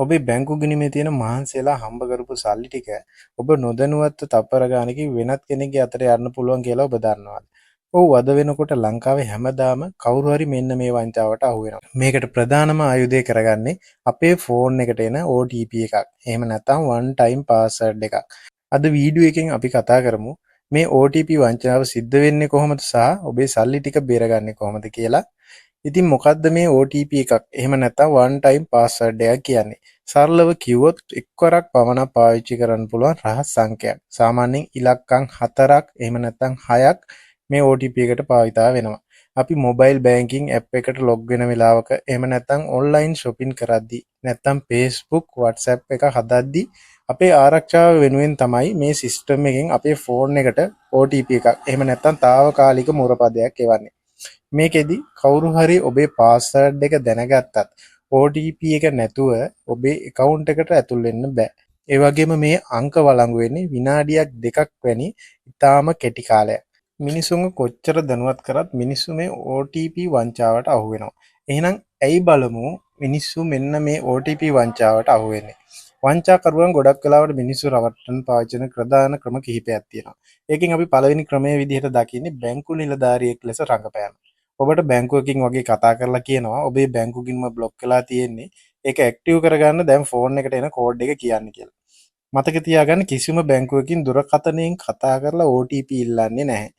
ඔබේ බැංකු ගිණුමේ තියෙන මහන්සියලා හම්බ කරපු සල්ලි ටික ඔබ නොදැනුවත්ව තප්පර ගානකින් වෙනත් කෙනෙක්ගේ අතට යන්න පුළුවන් කියලා ඔබ දන්නවද? ඔව් අද වෙනකොට ලංකාවේ හැමදාම කවුරු හරි මෙන්න මේ වංචාවට අහු වෙනවා. මේකට ප්‍රධානම ආයුධය කරගන්නේ අපේ ෆෝන් එකට එන OTP එකක්. එහෙම නැත්නම් one time password එකක්. අද වීඩියෝ එකෙන් අපි කතා කරමු මේ OTP වංචාව සිද්ධ වෙන්නේ කොහොමද සහ ඔබේ සල්ලි ටික බේරගන්නේ කොහොමද කියලා. ඉතින් මොකද්ද මේ OTP එකක්? එහෙම නැත්නම් one time password එකක් කියන්නේ? සරලව කිව්වොත් එක්වරක් පමණක් පාවිච්චි කරන්න පුළුවන් රහස් සංඛ්‍යාවක්. සාමාන්‍යයෙන් ඉලක්කම් 4ක් එහෙම නැත්නම් 6ක් මේ OTP එකට භාවිතා වෙනවා. අපි මොබයිල් බැංකින් ඇප් එකට ලොග් වෙන වෙලාවක එහෙම නැත්නම් ඔන්ලයින් shopping කරද්දී නැත්නම් Facebook WhatsApp එක හදද්දී අපේ ආරක්ෂාව වෙනුවෙන් තමයි මේ සිස්ටම් එකෙන් අපේ ෆෝන් එකට OTP එකක් එහෙම නැත්නම් తాවකාලික මුරපදයක් එවන්නේ. මේකෙදි කවුරු හරි ඔබේ පාස්වර්ඩ් එක දැනගත්තත් OTP එක නැතුව ඔබේ account එකට ඇතුල් වෙන්න බෑ. ඒ වගේම මේ අංක වළංගු වෙන්නේ විනාඩියක් දෙකක් වැනි ඉතාම කෙටි කාලයක්. මිනිසුන්ව කොච්චර දැනුවත් කරත් මිනිස්සු මේ OTP වංචාවට අහු වෙනවා. එහෙනම් ඇයි බලමු මිනිස්සු මෙන්න මේ OTP වංචාවට අහු වෙන්නේ. වංචාකරුවන් ගොඩක් වෙලාවට මිනිස්සු රවට්ටන්න පාවිච්චි කරන ප්‍රධාන ක්‍රම කිහිපයක් තියෙනවා. ඒකෙන් අපි පළවෙනි ක්‍රමයේ විදිහට දකින්නේ බැංකු නිලධාරියෙක් ලෙස රඟපෑම. ඔබට බැංකුවකින් වගේ කතා කරලා කියනවා ඔබේ බැංකු ගිණුම බ්ලොක් වෙලා තියෙන්නේ. ඒක ඇක්ටිව් කරගන්න දැන් ෆෝන් එකට එන කෝඩ් එක කියන්න කියලා. මතක තියාගන්න කිසිම බැංකුවකින් දුරකථනයෙන් කතා කරලා OTP ඉල්ලන්නේ නැහැ.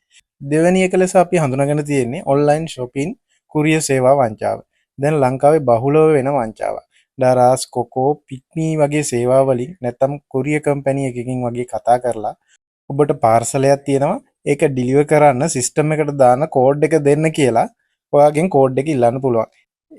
දෙවැනි එක ලෙස අපි හඳුනාගෙන තියෙන්නේ ඔන්ලයින් shopping කුරියර් සේවා වංචාව. දැන් ලංකාවේ බහුලව වෙන වංචාවක්. ඩරාස් කොකෝ පික්මී වගේ සේවා වලින් නැත්නම් කුරියර් කම්පැනි එකකින් වගේ කතා කරලා ඔබට පාර්සලයක් තියෙනවා ඒක ඩිලිවර් කරන්න සිස්ටම් එකට දාන කෝඩ් එක දෙන්න කියලා ඔයාගෙන් කෝඩ් එක ඉල්ලන්න පුළුවන්.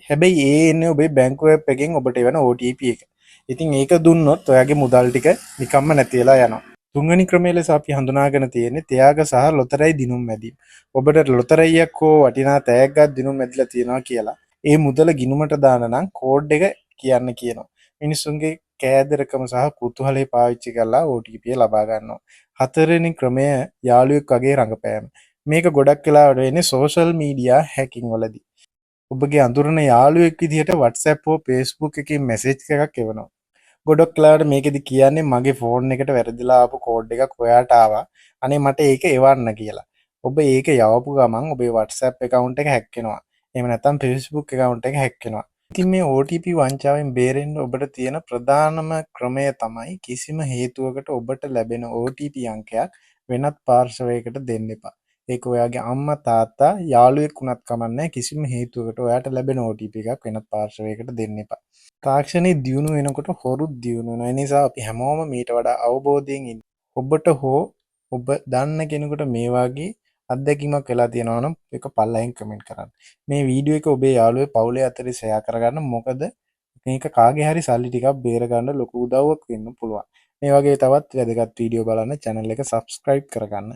හැබැයි ඒ එන්නේ ඔබේ බැංකුව ඇප් එකෙන් ඔබට එවන OTP එක. ඉතින් ඒක දුන්නොත් ඔයාගේ මුදල් ටික නිකම්ම නැති වෙලා යනවා. තුන්වෙනි ක්‍රමය ලෙස අපි හඳුනාගෙන තියෙන්නේ ත්‍යාග සහ ලොතරැයි දිනුම් මැදීම. ඔබට ලොතරැයියක් හෝ වටිනා තෑග්ගක් දිනුම් මැදිලා තියෙනවා කියලා ඒ මුදල ගිණුමට දාන නම් කෝඩ් එක කියන්න කියනවා. මිනිසුන්ගේ කෑදරකම සහ කුතුහලය පාවිච්චි කරලා OTP ලබා ගන්නවා. හතරවෙනි ක්‍රමය යාළුවෙක් වගේ රඟපෑම. මේක ගොඩක් වෙලාවට වෙන්නේ සෝෂල් මීඩියා හැකින් වලදී. ඔබගේ අඳුරන යාළුවෙක් විදිහට WhatsApp හෝ Facebook එකකින් මැසේජ් එකක් එවනවා. ගොඩක් වෙලාවට මේකෙදි කියන්නේ මගේ ෆෝන් එකට වැරදිලා ආපු කෝඩ් එකක් ඔයාට ආවා. අනේ මට ඒක එවන්න කියලා. ඔබ ඒක යවපු ගමන් ඔබේ WhatsApp account එක හැක් වෙනවා. එහෙම නැත්නම් Facebook account එක හැක් වෙනවා. ඉතින් මේ OTP වංචාවෙන් බේරෙන්න ඔබට තියෙන ප්‍රධානම ක්‍රමය තමයි කිසිම හේතුවකට ඔබට ලැබෙන OTP අංකයක් වෙනත් පාර්ශවයකට දෙන්න එපා. ඒක ඔයාගේ අම්මා තාත්තා යාළුවෙක් වුණත් කමන්නේ කිසිම හේතුවකට ඔයාට ලැබෙන OTP එකක් වෙනත් පාර්ශවයකට දෙන්න එපා. තාක්ෂණයේ දියුණු වෙනකොට හොරුත් දියුණු වෙනවා. ඒ නිසා අපි හැමෝම මීට වඩා අවබෝධයෙන් ඉන්න. ඔබට හෝ ඔබ දන්න කෙනෙකුට මේ වගේ අත්දැකීමක් වෙලා තියෙනවා නම් ඒක පල්ලෙන් කමෙන්ට් කරන්න. මේ වීඩියෝ එක ඔබේ යාළුවෝ පවුලේ අතරේ ෂෙයා කරගන්න. මොකද මේක කාගේ හරි සල්ලි ටිකක් බේර ගන්න ලොකු උදව්වක් වෙන්න පුළුවන්. මේ වගේ තවත් වැදගත් වීඩියෝ බලන්න channel එක subscribe කරගන්න.